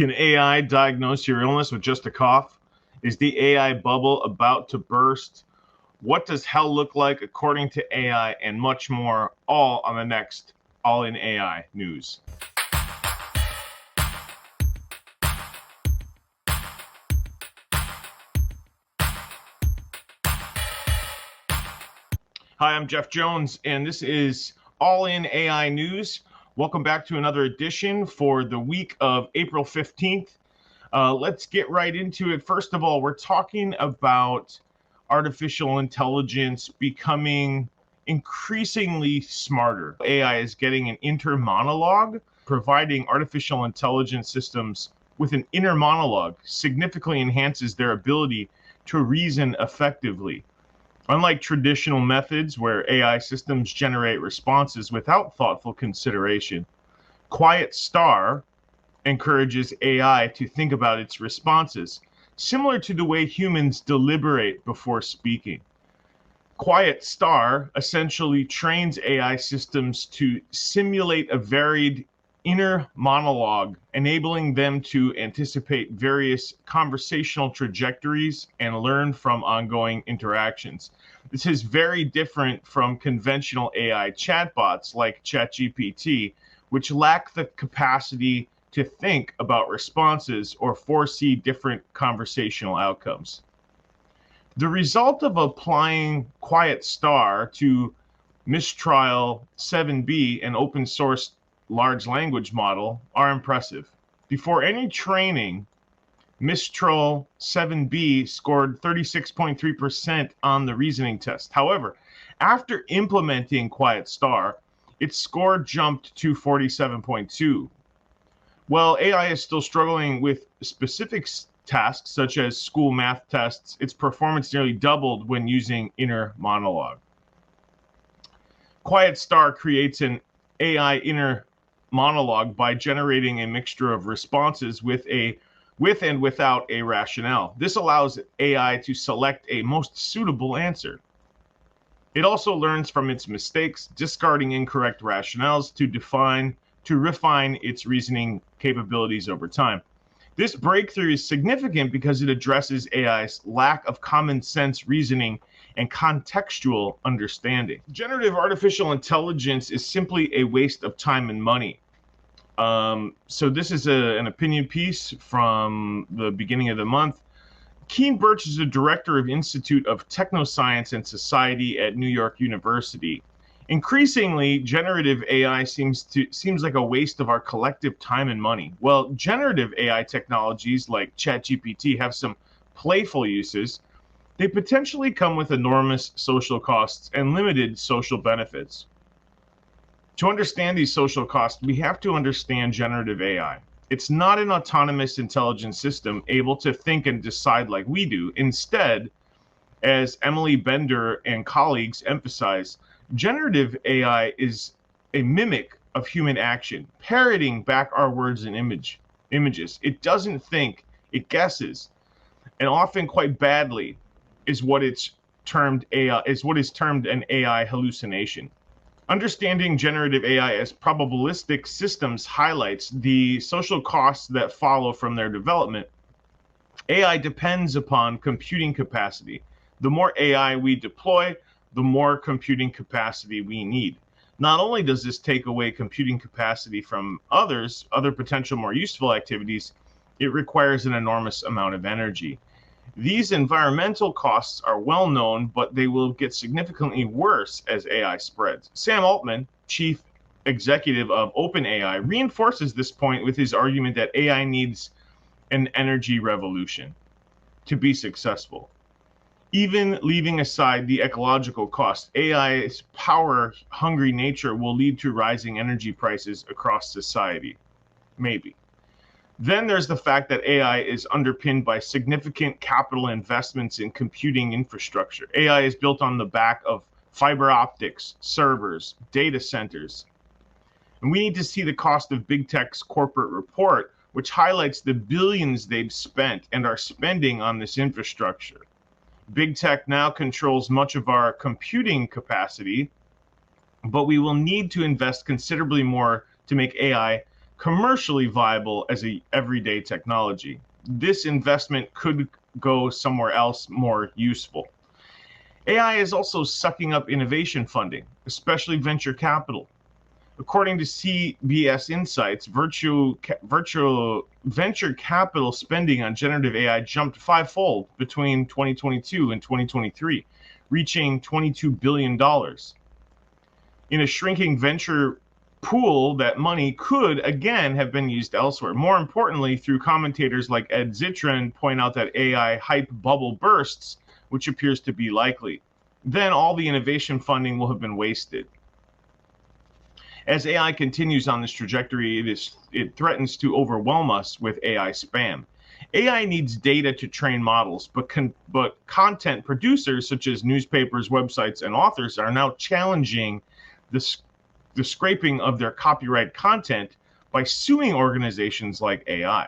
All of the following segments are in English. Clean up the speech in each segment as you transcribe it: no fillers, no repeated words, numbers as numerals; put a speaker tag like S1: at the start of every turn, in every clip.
S1: Can AI diagnose your illness with just a cough? Is the AI bubble about to burst? What does hell look like according to AI, and much more, all on the next All in AI news. Hi, I'm Jeff Jones, and this is All in AI news. Welcome back to another edition for the week of April 15th. Let's get right into it. First of all, we're talking about artificial intelligence becoming increasingly smarter. AI is getting an inner monologue, providing artificial intelligence systems with an inner monologue significantly enhances their ability to reason effectively. Unlike traditional methods where AI systems generate responses without thoughtful consideration, Quiet Star encourages AI to think about its responses, similar to the way humans deliberate before speaking. Quiet Star essentially trains AI systems to simulate a varied inner monologue, enabling them to anticipate various conversational trajectories and learn from ongoing interactions. This is very different from conventional AI chatbots like ChatGPT, which lack the capacity to think about responses or foresee different conversational outcomes. The result of applying Quiet Star to Mistral 7B, an open source large language model, are impressive. Before any training, Mistral 7B scored 36.3% on the reasoning test. However, after implementing Quiet Star, its score jumped to 47.2. While AI is still struggling with specific tasks such as school math tests, its performance nearly doubled when using inner monologue. Quiet Star creates an AI inner monologue by generating a mixture of responses with and without a rationale. This allows AI to select a most suitable answer. It also learns from its mistakes, discarding incorrect rationales to refine its reasoning capabilities over time. This breakthrough is significant because it addresses AI's lack of common sense reasoning and contextual understanding. Generative artificial intelligence is simply a waste of time and money. So this is an opinion piece from the beginning of the month. Keen Birch is the director of Institute of Technoscience and Society at New York University. Increasingly, generative AI seems like a waste of our collective time and money. Well, generative AI technologies like ChatGPT have some playful uses. They potentially come with enormous social costs and limited social benefits. To understand these social costs, we have to understand generative AI. It's not an autonomous intelligent system able to think and decide like we do. Instead, as Emily Bender and colleagues emphasize, generative AI is a mimic of human action, parroting back our words and images. It doesn't think, it guesses, and often quite badly is what is termed an AI hallucination. Understanding generative AI as probabilistic systems highlights the social costs that follow from their development. AI depends upon computing capacity. The more AI we deploy, the more computing capacity we need. Not only does this take away computing capacity from other potential more useful activities, it requires an enormous amount of energy. These environmental costs are well known, but they will get significantly worse as AI spreads. Sam Altman, chief executive of OpenAI, reinforces this point with his argument that AI needs an energy revolution to be successful. Even leaving aside the ecological cost, AI's power-hungry nature will lead to rising energy prices across society. Maybe. Then there's the fact that AI is underpinned by significant capital investments in computing infrastructure. AI is built on the back of fiber optics, servers, data centers. And we need to see the cost of big tech's corporate report, which highlights the billions they've spent and are spending on this infrastructure. Big tech now controls much of our computing capacity, but we will need to invest considerably more to make AI commercially viable as a everyday technology. This investment could go somewhere else more useful. AI is also sucking up innovation funding, especially venture capital. According to CBS Insights, virtual venture capital spending on generative AI jumped fivefold between 2022 and 2023, reaching $22 billion. In a shrinking venture pool, that money could again have been used elsewhere. More importantly, through commentators like Ed Zitron point out that AI hype bubble bursts, which appears to be likely. Then all the innovation funding will have been wasted. As AI continues on this trajectory, it threatens to overwhelm us with AI spam. AI needs data to train models, but content producers such as newspapers, websites, and authors are now challenging the scraping of their copyright content by suing organizations like AI.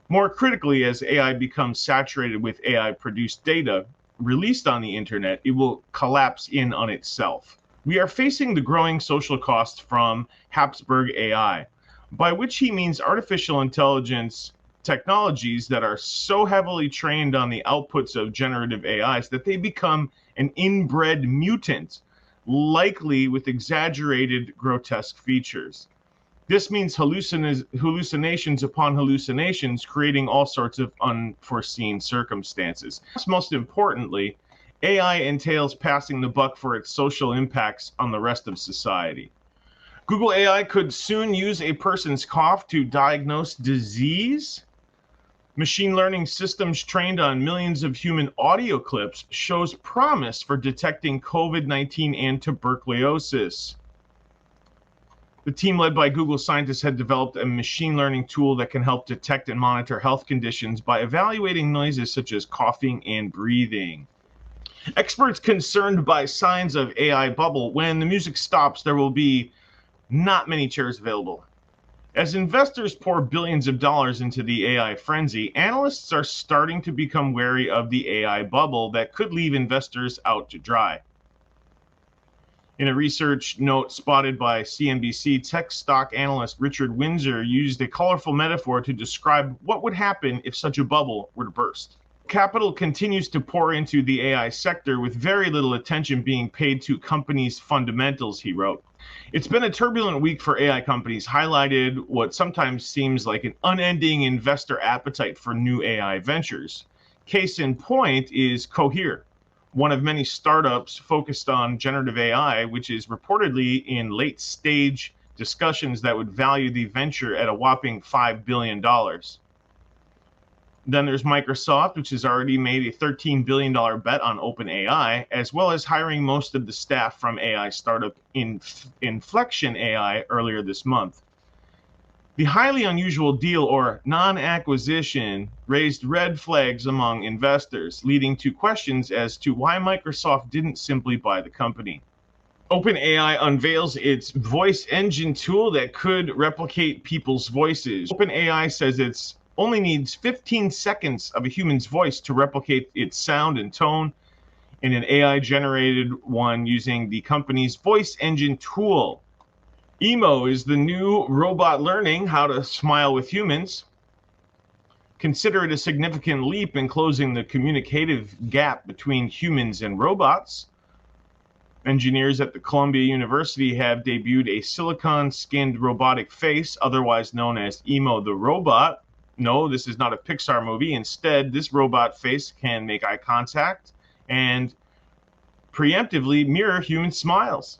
S1: More critically, as AI becomes saturated with AI-produced data released on the internet, it will collapse in on itself. We are facing the growing social cost from Habsburg AI, by which he means artificial intelligence technologies that are so heavily trained on the outputs of generative AIs that they become an inbred mutant, likely with exaggerated, grotesque features. This means hallucinations upon hallucinations, creating all sorts of unforeseen circumstances. Most importantly, AI entails passing the buck for its social impacts on the rest of society. Google AI could soon use a person's cough to diagnose disease. Machine learning systems trained on millions of human audio clips shows promise for detecting COVID-19 and tuberculosis. The team led by Google scientists had developed a machine learning tool that can help detect and monitor health conditions by evaluating noises such as coughing and breathing. Experts concerned by signs of AI bubble. When the music stops, there will be not many chairs available. As investors pour billions of dollars into the AI frenzy, analysts are starting to become wary of the AI bubble that could leave investors out to dry. In a research note spotted by CNBC, tech stock analyst Richard Windsor used a colorful metaphor to describe what would happen if such a bubble were to burst. Capital continues to pour into the AI sector with very little attention being paid to companies' fundamentals, he wrote. It's been a turbulent week for AI companies, highlighted what sometimes seems like an unending investor appetite for new AI ventures. Case in point is Cohere, one of many startups focused on generative AI, which is reportedly in late-stage discussions that would value the venture at a whopping $5 billion. Then there's Microsoft, which has already made a $13 billion bet on OpenAI, as well as hiring most of the staff from AI startup Inflection AI earlier this month. The highly unusual deal, or non-acquisition, raised red flags among investors, leading to questions as to why Microsoft didn't simply buy the company. OpenAI unveils its voice engine tool that could replicate people's voices. OpenAI says it's only needs 15 seconds of a human's voice to replicate its sound and tone in an AI-generated one using the company's voice engine tool. Emo is the new robot learning how to smile with humans. Consider it a significant leap in closing the communicative gap between humans and robots. Engineers at the Columbia University have debuted a silicon-skinned robotic face, otherwise known as Emo the Robot. No, this is not a Pixar movie. Instead, this robot face can make eye contact and preemptively mirror human smiles.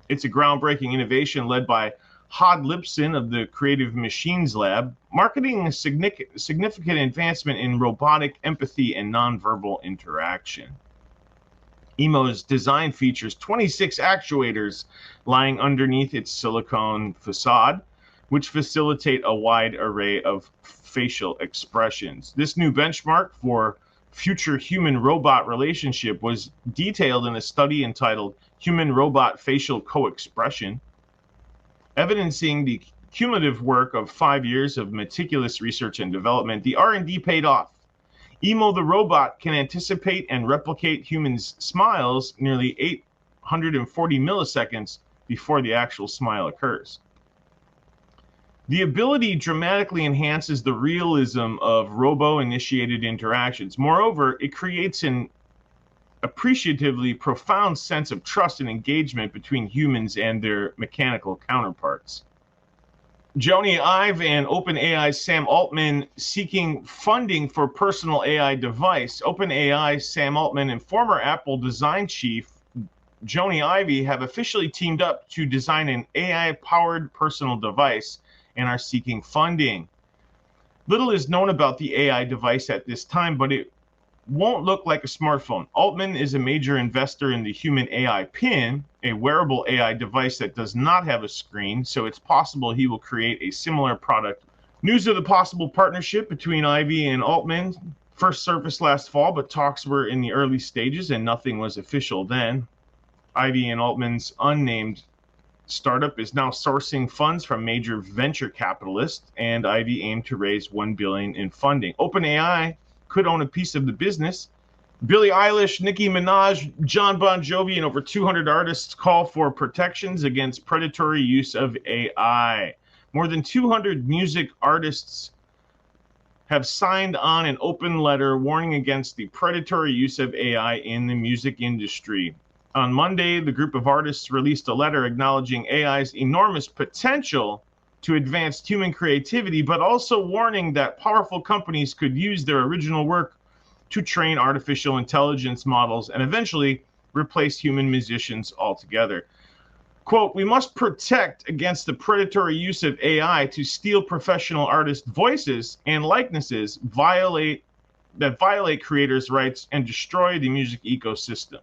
S1: It's a groundbreaking innovation led by Hod Lipson of the Creative Machines Lab, marketing a significant advancement in robotic empathy and nonverbal interaction. Emo's design features 26 actuators lying underneath its silicone facade, which facilitate a wide array of facial expressions. This new benchmark for future human-robot relationship was detailed in a study entitled Human-Robot Facial Co-Expression, evidencing the cumulative work of 5 years of meticulous research and development. The R&D paid off. Emo the robot can anticipate and replicate humans' smiles nearly 840 milliseconds before the actual smile occurs. The ability dramatically enhances the realism of robo-initiated interactions. Moreover, it creates an appreciatively profound sense of trust and engagement between humans and their mechanical counterparts. Jony Ive and OpenAI's Sam Altman seeking funding for personal AI device. OpenAI Sam Altman and former Apple design chief Jony Ive have officially teamed up to design an AI-powered personal device and are seeking funding. Little is known about the AI device at this time, but it won't look like a smartphone. Altman is a major investor in the human AI pin, a wearable AI device that does not have a screen, so it's possible he will create a similar product. News of the possible partnership between Ivy and Altman first surfaced last fall, but talks were in the early stages and nothing was official then. Ivy and Altman's unnamed startup is now sourcing funds from major venture capitalists, and Ivy aimed to raise $1 billion in funding. OpenAI could own a piece of the business. Billie Eilish, Nicki Minaj, Jon Bon Jovi, and over 200 artists call for protections against predatory use of AI. More than 200 music artists have signed on an open letter warning against the predatory use of AI in the music industry. On Monday, the group of artists released a letter acknowledging AI's enormous potential to advance human creativity, but also warning that powerful companies could use their original work to train artificial intelligence models and eventually replace human musicians altogether. Quote, "We must protect against the predatory use of AI to steal professional artist voices and likenesses, violate creators' rights, and destroy the music ecosystem."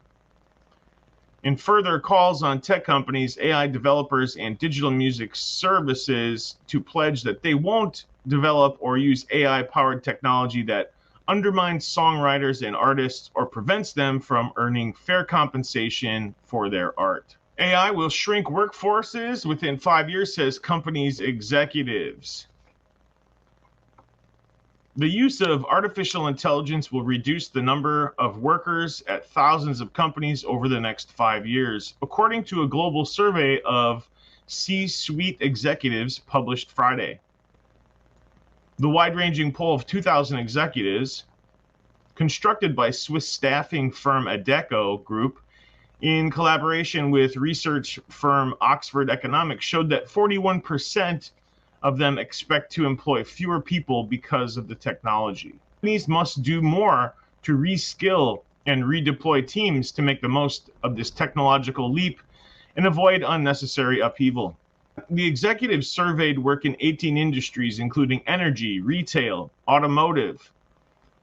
S1: In further calls on tech companies, AI developers, and digital music services to pledge that they won't develop or use AI-powered technology that undermines songwriters and artists or prevents them from earning fair compensation for their art. AI will shrink workforces within 5 years, says companies' executives. The use of artificial intelligence will reduce the number of workers at thousands of companies over the next 5 years, according to a global survey of C-suite executives published Friday. The wide-ranging poll of 2,000 executives, constructed by Swiss staffing firm Adecco Group, in collaboration with research firm Oxford Economics, showed that 41% of them expect to employ fewer people because of the technology. Companies must do more to reskill and redeploy teams to make the most of this technological leap and avoid unnecessary upheaval. The executives surveyed work in 18 industries, including energy, retail, automotive.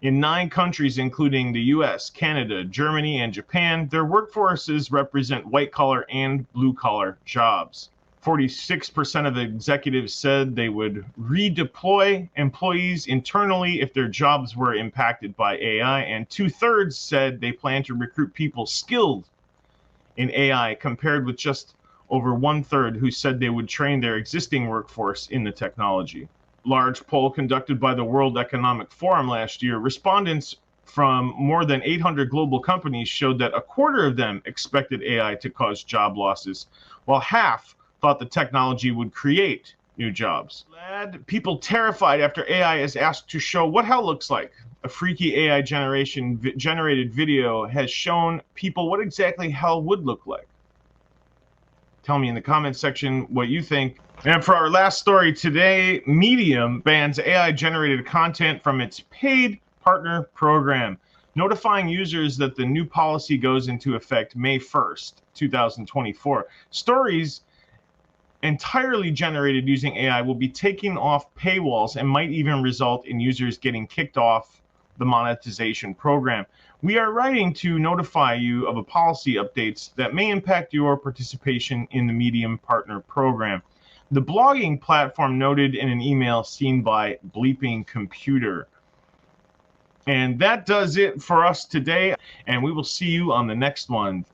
S1: In 9 countries, including the US, Canada, Germany, and Japan, their workforces represent white-collar and blue-collar jobs. 46% of the executives said they would redeploy employees internally if their jobs were impacted by AI, and 2/3 said they plan to recruit people skilled in AI, compared with just over 1/3 who said they would train their existing workforce in the technology. Large poll conducted by the World Economic Forum last year, respondents from more than 800 global companies showed that 1/4 of them expected AI to cause job losses, while half thought the technology would create new jobs. People terrified after AI is asked to show what hell looks like. A freaky AI generated video has shown people what exactly hell would look like. Tell me in the comments section what you think. And for our last story today, Medium bans AI generated content from its paid partner program, notifying users that the new policy goes into effect May 1st, 2024. Stories entirely generated using AI will be taken off paywalls and might even result in users getting kicked off the monetization program. We are writing to notify you of a policy updates that may impact your participation in the Medium Partner Program. The blogging platform noted in an email seen by Bleeping Computer. And that does it for us today, and we will see you on the next one.